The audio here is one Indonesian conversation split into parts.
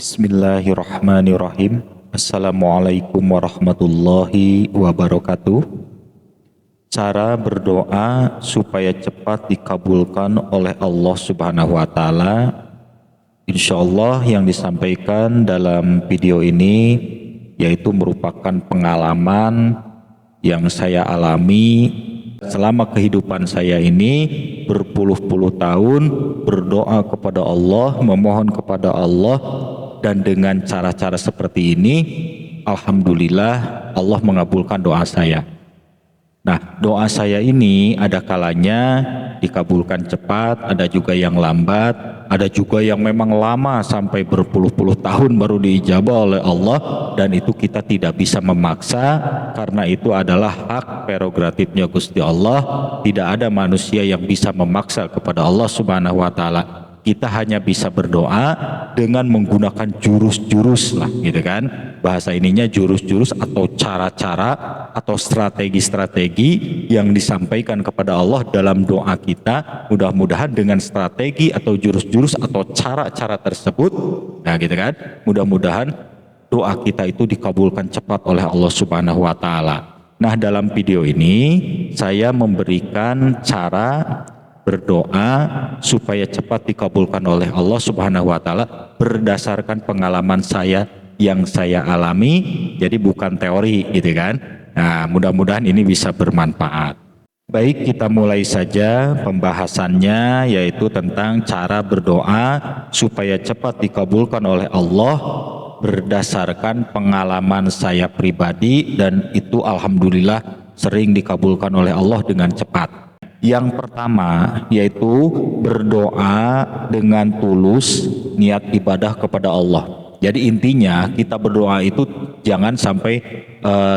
Bismillahirrahmanirrahim. Assalamualaikum warahmatullahi wabarakatuh. Cara berdoa supaya cepat dikabulkan oleh Allah Subhanahu wa Ta'ala. Insyaallah yang disampaikan dalam video ini yaitu merupakan pengalaman yang saya alami selama kehidupan saya ini berpuluh-puluh tahun berdoa kepada Allah, memohon kepada Allah, dan dengan cara-cara seperti ini alhamdulillah Allah mengabulkan doa saya. Nah, doa saya ini ada kalanya dikabulkan cepat, ada juga yang lambat, ada juga yang memang lama sampai berpuluh-puluh tahun baru diijabah oleh Allah, dan itu kita tidak bisa memaksa karena itu adalah hak prerogatifnya Gusti Allah. Tidak ada manusia yang bisa memaksa kepada Allah Subhanahu wa Ta'ala. Kita hanya bisa berdoa dengan menggunakan jurus-jurus lah, gitu kan. Bahasa ininya jurus-jurus atau cara-cara atau strategi-strategi yang disampaikan kepada Allah dalam doa kita. Mudah-mudahan dengan strategi atau jurus-jurus atau cara-cara tersebut, nah gitu kan, mudah-mudahan doa kita itu dikabulkan cepat oleh Allah Subhanahu wa Ta'ala. Nah, dalam video ini saya memberikan cara berdoa supaya cepat dikabulkan oleh Allah Subhanahu wa Ta'ala berdasarkan pengalaman saya yang saya alami, jadi bukan teori gitu kan. Nah, mudah-mudahan ini bisa bermanfaat. Baik, kita mulai saja pembahasannya, yaitu tentang cara berdoa supaya cepat dikabulkan oleh Allah berdasarkan pengalaman saya pribadi, dan itu alhamdulillah sering dikabulkan oleh Allah dengan cepat. Yang pertama yaitu berdoa dengan tulus niat ibadah kepada Allah. Jadi intinya kita berdoa itu jangan sampai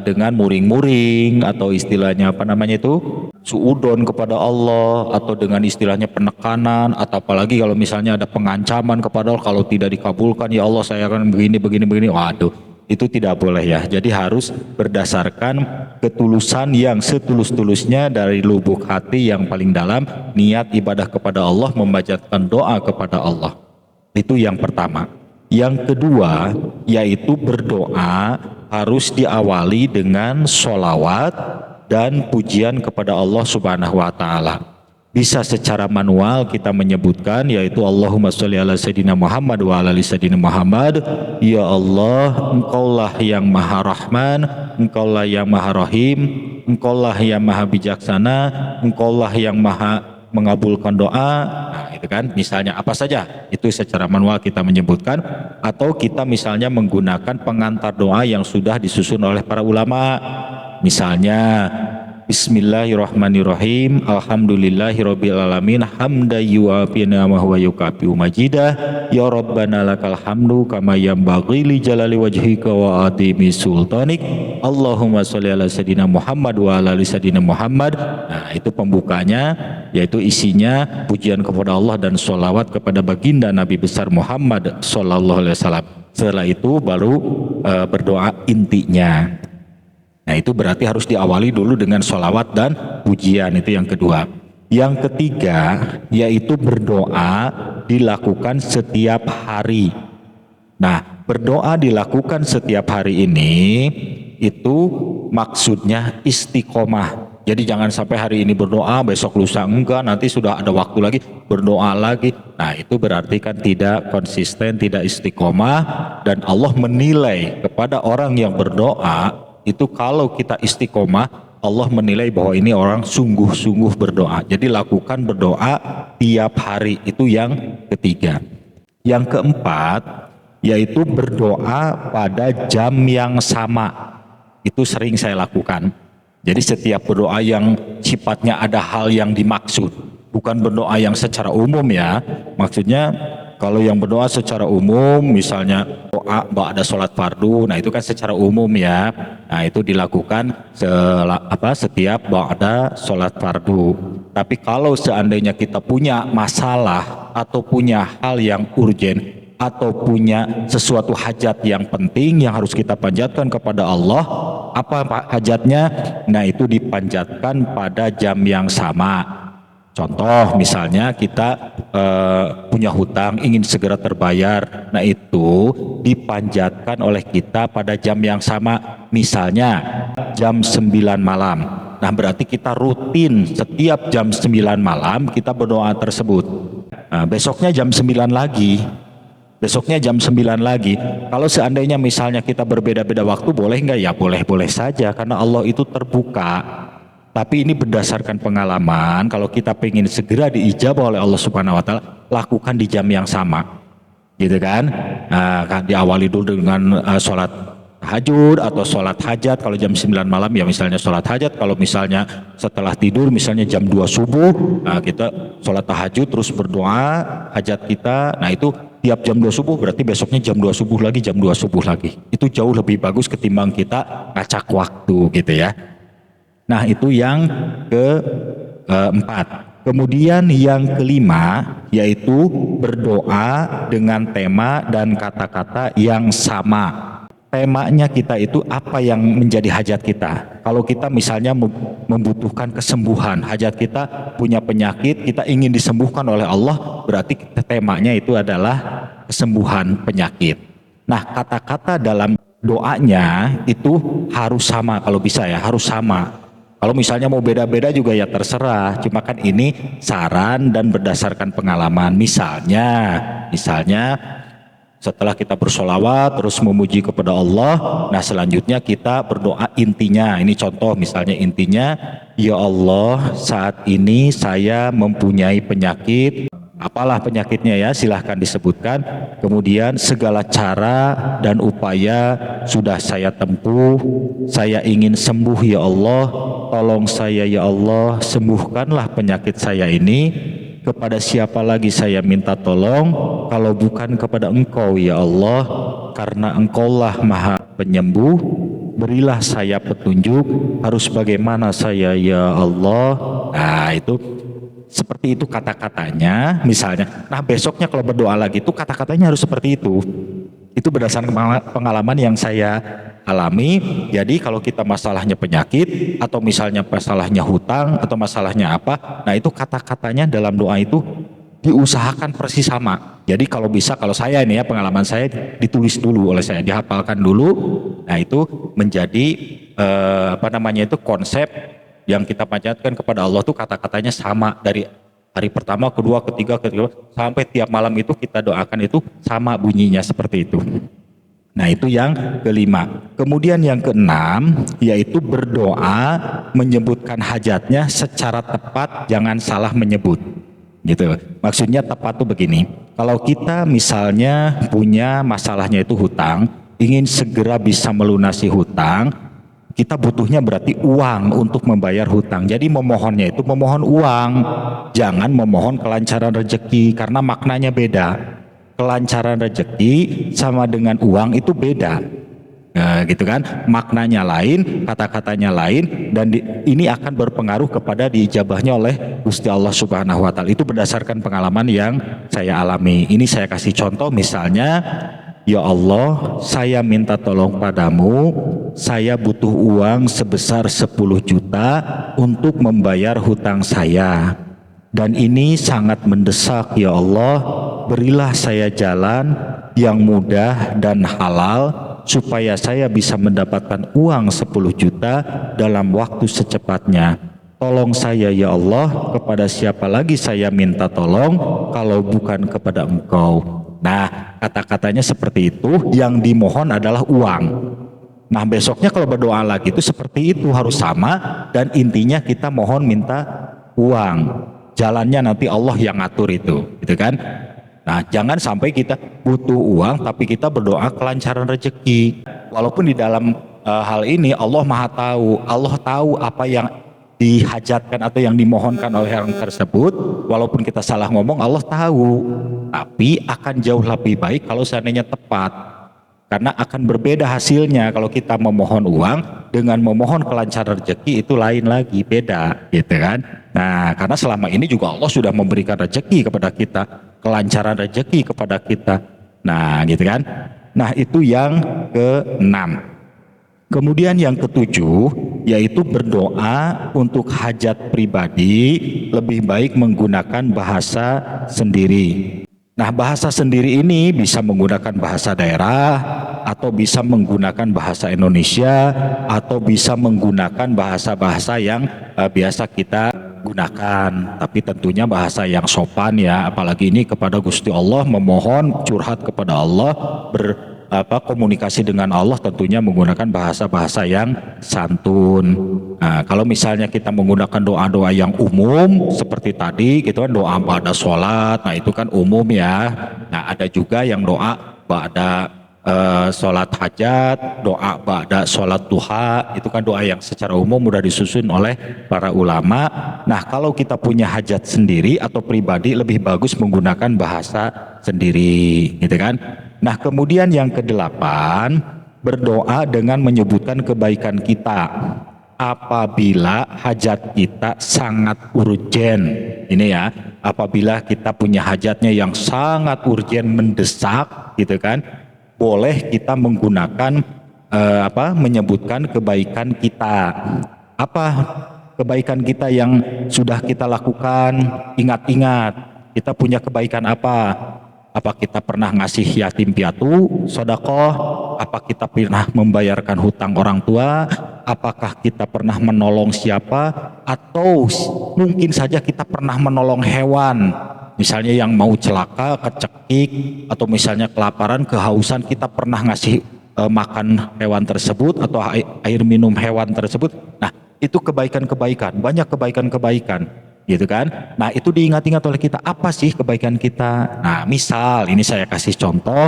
dengan muring-muring atau istilahnya apa namanya itu suudon kepada Allah, atau dengan istilahnya penekanan, atau apalagi kalau misalnya ada pengancaman kepada Allah, kalau tidak dikabulkan ya Allah saya akan begini. Waduh, itu tidak boleh ya. Jadi harus berdasarkan ketulusan yang setulus-tulusnya dari lubuk hati yang paling dalam, niat ibadah kepada Allah, memanjatkan doa kepada Allah. Itu yang pertama. Yang kedua yaitu berdoa harus diawali dengan sholawat dan pujian kepada Allah Subhanahu wa Ta'ala. Bisa secara manual kita menyebutkan, yaitu Allahumma sholli ala Sayyidina Muhammad wa ala ali Sayyidina Muhammad. Ya Allah, Engkaulah yang Maha Rahman, Engkaulah yang Maha Rahim, Engkaulah yang Maha Bijaksana, Engkaulah yang Maha mengabulkan doa. Nah, itu kan misalnya apa saja itu secara manual kita menyebutkan, atau kita misalnya menggunakan pengantar doa yang sudah disusun oleh para ulama. Misalnya Bismillahirrahmanirrahim. Alhamdulillahirabbil alamin hamdan yuwafi ni'amahu wa yukafi'u majidah. Ya Rabbana lakal hamdu kama yanbaghi li jalali wajhika wa atimi sultanik. Allahumma sholli ala Sayyidina Muhammad wa ala ali Sayyidina Muhammad. Nah, itu pembukanya, yaitu isinya pujian kepada Allah dan sholawat kepada baginda Nabi besar Muhammad sallallahu alaihi wasallam. Setelah itu baru berdoa intinya. Nah, itu berarti harus diawali dulu dengan sholawat dan pujian, itu yang kedua. Yang ketiga yaitu berdoa dilakukan setiap hari. Nah, berdoa dilakukan setiap hari ini itu maksudnya istiqomah. Jadi jangan sampai hari ini berdoa, besok lusa enggak, nanti sudah ada waktu lagi berdoa lagi. Nah, itu berarti kan tidak konsisten, tidak istiqomah, dan Allah menilai kepada orang yang berdoa itu kalau kita istiqomah, Allah menilai bahwa ini orang sungguh-sungguh berdoa. Jadi lakukan berdoa tiap hari, itu yang ketiga. Yang keempat yaitu berdoa pada jam yang sama. Itu sering saya lakukan. Jadi setiap berdoa yang sifatnya ada hal yang dimaksud, bukan berdoa yang secara umum ya. Maksudnya kalau yang berdoa secara umum, misalnya doa ba'da sholat fardu, nah itu kan secara umum ya. Nah, itu dilakukan setiap ba'da sholat fardu. Tapi kalau seandainya kita punya masalah atau punya hal yang urgen atau punya sesuatu hajat yang penting yang harus kita panjatkan kepada Allah, apa hajatnya? Nah, itu dipanjatkan pada jam yang sama. Contoh misalnya kita punya hutang ingin segera terbayar, nah itu dipanjatkan oleh kita pada jam yang sama, misalnya jam 9 malam. Nah berarti kita rutin setiap jam 9 malam kita berdoa tersebut. Nah, besoknya jam 9 lagi. Besoknya jam 9 lagi. Kalau seandainya misalnya kita berbeda-beda waktu, boleh nggak? Ya boleh-boleh saja, karena Allah itu terbuka. Tapi ini berdasarkan pengalaman, kalau kita pengen segera diijabah oleh Allah Subhanahu wa taala, lakukan di jam yang sama. Gitu kan? Nah, kan diawali dulu dengan sholat tahajud atau sholat hajat. Kalau jam 9 malam ya misalnya sholat hajat. Kalau misalnya setelah tidur misalnya jam 2 subuh, nah kita sholat tahajud terus berdoa hajat kita. Nah itu tiap jam 2 subuh berarti besoknya jam 2 subuh lagi, jam 2 subuh lagi. Itu jauh lebih bagus ketimbang kita ngacak waktu gitu ya. Nah itu yang keempat. Kemudian yang kelima yaitu berdoa dengan tema dan kata-kata yang sama. Temanya kita itu apa yang menjadi hajat kita. Kalau kita misalnya membutuhkan kesembuhan, hajat kita punya penyakit, kita ingin disembuhkan oleh Allah, berarti temanya itu adalah kesembuhan penyakit. Nah kata-kata dalam doanya itu harus sama, kalau bisa ya harus sama. Kalau misalnya mau beda-beda juga ya terserah, cuma kan ini saran dan berdasarkan pengalaman. Misalnya setelah kita bersolawat terus memuji kepada Allah, nah selanjutnya kita berdoa intinya. Ini contoh misalnya intinya, ya Allah saat ini saya mempunyai penyakit, apalah penyakitnya ya silahkan disebutkan. Kemudian segala cara dan upaya sudah saya tempuh, saya ingin sembuh ya Allah, tolong saya ya Allah, sembuhkanlah penyakit saya ini. Kepada siapa lagi saya minta tolong kalau bukan kepada Engkau ya Allah, karena Engkaulah Maha Penyembuh. Berilah saya petunjuk harus bagaimana saya ya Allah. Nah itu seperti itu kata-katanya misalnya. Nah besoknya kalau berdoa lagi itu kata-katanya harus seperti itu. Itu berdasarkan pengalaman yang saya alami. Jadi kalau kita masalahnya penyakit atau misalnya masalahnya hutang atau masalahnya apa, nah itu kata-katanya dalam doa itu diusahakan persis sama. Jadi kalau bisa, kalau saya ini ya pengalaman saya ditulis dulu oleh saya, dihafalkan dulu. Nah itu menjadi itu konsep yang kita panjatkan kepada Allah tuh kata-katanya sama dari hari pertama, kedua, ketiga, sampai tiap malam itu kita doakan itu sama bunyinya seperti itu. Nah itu yang kelima. Kemudian yang keenam yaitu berdoa menyebutkan hajatnya secara tepat, jangan salah menyebut. Gitu. Maksudnya tepat tuh begini. Kalau kita misalnya punya masalahnya itu hutang, ingin segera bisa melunasi hutang, kita butuhnya berarti uang untuk membayar hutang. Jadi memohonnya itu memohon uang, jangan memohon kelancaran rezeki, karena maknanya beda. Kelancaran rezeki sama dengan uang itu beda. Nah, gitu kan, maknanya lain, kata-katanya lain, dan ini akan berpengaruh kepada diijabahnya oleh Gusti Allah Subhanahu wa taala. Itu berdasarkan pengalaman yang saya alami. Ini saya kasih contoh misalnya, ya Allah, saya minta tolong padamu, saya butuh uang sebesar 10 juta untuk membayar hutang saya. Dan ini sangat mendesak ya Allah, berilah saya jalan yang mudah dan halal supaya saya bisa mendapatkan uang 10 juta dalam waktu secepatnya. Tolong saya ya Allah, kepada siapa lagi saya minta tolong kalau bukan kepada Engkau. Nah, kata-katanya seperti itu, yang dimohon adalah uang. Nah, besoknya kalau berdoa lagi itu seperti itu, harus sama, dan intinya kita mohon minta uang. Jalannya nanti Allah yang ngatur itu, gitu kan? Nah, jangan sampai kita butuh uang tapi kita berdoa kelancaran rezeki. Walaupun di dalam hal ini Allah Maha tahu, Allah tahu apa yang dihajatkan atau yang dimohonkan oleh orang tersebut. Walaupun kita salah ngomong, Allah tahu. Tapi akan jauh lebih baik kalau seandainya tepat. Karena akan berbeda hasilnya kalau kita memohon uang dengan memohon kelancaran rezeki, itu lain lagi, beda, gitu kan? Nah, karena selama ini juga Allah sudah memberikan rezeki kepada kita, kelancaran rezeki kepada kita. Nah, gitu kan? Nah, itu yang keenam. Kemudian yang ketujuh yaitu berdoa untuk hajat pribadi lebih baik menggunakan bahasa sendiri. Nah, bahasa sendiri ini bisa menggunakan bahasa daerah, atau bisa menggunakan bahasa Indonesia, atau bisa menggunakan bahasa-bahasa yang biasa kita gunakan. Tapi tentunya bahasa yang sopan ya, apalagi ini kepada Gusti Allah, memohon curhat kepada Allah, komunikasi dengan Allah, tentunya menggunakan bahasa-bahasa yang santun. Nah, kalau misalnya kita menggunakan doa-doa yang umum seperti tadi gitu kan, doa ba'da sholat, nah itu kan umum ya. Nah, ada juga yang doa ba'da sholat hajat, doa ba'da sholat duha, itu kan doa yang secara umum udah disusun oleh para ulama. Nah, kalau kita punya hajat sendiri atau pribadi, lebih bagus menggunakan bahasa sendiri gitu kan. Nah, kemudian yang kedelapan, berdoa dengan menyebutkan kebaikan kita apabila hajat kita sangat urgen. Ini ya, apabila kita punya hajatnya yang sangat urgen, mendesak gitu kan, boleh kita menggunakan menyebutkan kebaikan kita. Apa kebaikan kita yang sudah kita lakukan? Ingat-ingat, kita punya kebaikan apa? Apa kita pernah ngasih yatim piatu, sedekah? Apa kita pernah membayarkan hutang orang tua? Apakah kita pernah menolong siapa? Atau mungkin saja kita pernah menolong hewan, misalnya yang mau celaka, kecekik, atau misalnya kelaparan, kehausan, kita pernah ngasih makan hewan tersebut atau air minum hewan tersebut. Nah, itu kebaikan-kebaikan, banyak kebaikan-kebaikan gitu kan. Nah, itu diingat-ingat oleh kita, apa sih kebaikan kita. Nah, misal ini saya kasih contoh,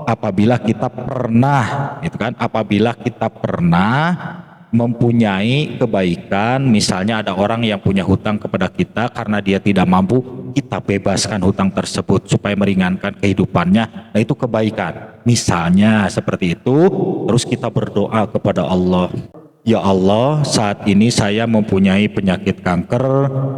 apabila kita pernah gitu kan, apabila kita pernah mempunyai kebaikan, misalnya ada orang yang punya hutang kepada kita, karena dia tidak mampu, kita bebaskan hutang tersebut supaya meringankan kehidupannya. Nah, itu kebaikan misalnya seperti itu. Terus kita berdoa kepada Allah, ya Allah, saat ini saya mempunyai penyakit kanker,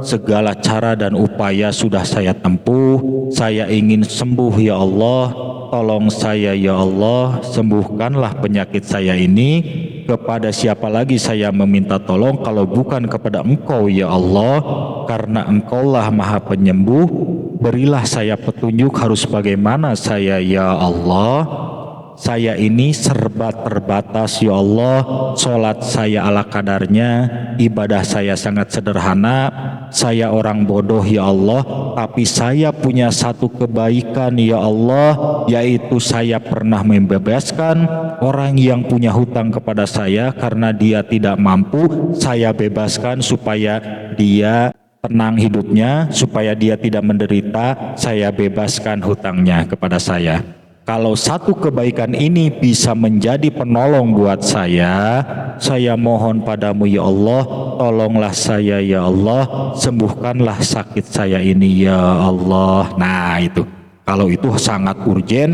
segala cara dan upaya sudah saya tempuh, saya ingin sembuh ya Allah, tolong saya ya Allah, sembuhkanlah penyakit saya ini. Kepada siapa lagi saya meminta tolong kalau bukan kepada Engkau ya Allah, karena Engkaulah Maha Penyembuh. Berilah saya petunjuk harus bagaimana saya ya Allah. Saya ini serba terbatas ya Allah, sholat saya ala kadarnya, ibadah saya sangat sederhana, saya orang bodoh ya Allah, tapi saya punya satu kebaikan ya Allah, yaitu saya pernah membebaskan orang yang punya hutang kepada saya karena dia tidak mampu, saya bebaskan supaya dia tenang hidupnya, supaya dia tidak menderita, saya bebaskan hutangnya kepada saya. Kalau satu kebaikan ini bisa menjadi penolong buat saya mohon padamu ya Allah, tolonglah saya ya Allah, sembuhkanlah sakit saya ini ya Allah. Nah, itu kalau itu sangat urgen,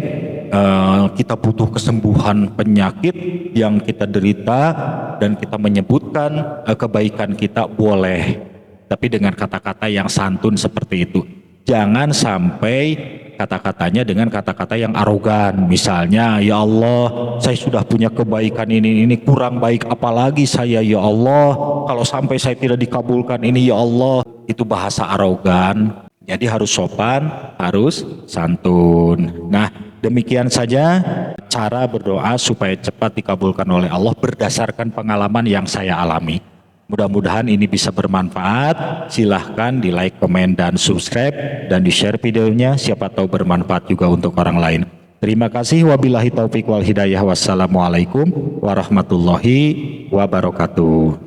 kita butuh kesembuhan penyakit yang kita derita, dan kita menyebutkan kebaikan kita, boleh, tapi dengan kata-kata yang santun seperti itu. Jangan sampai kata-katanya dengan kata-kata yang arogan. Misalnya, ya Allah, saya sudah punya kebaikan ini kurang baik apalagi saya ya Allah, kalau sampai saya tidak dikabulkan ini ya Allah. Itu bahasa arogan. Jadi harus sopan, harus santun. Nah, demikian saja cara berdoa supaya cepat dikabulkan oleh Allah berdasarkan pengalaman yang saya alami. Mudah-mudahan ini bisa bermanfaat. Silahkan di like, komen, dan subscribe, dan di share videonya, siapa tahu bermanfaat juga untuk orang lain. Terima kasih. Wabillahi taufik wal hidayah. Wassalamualaikum warahmatullahi wabarakatuh.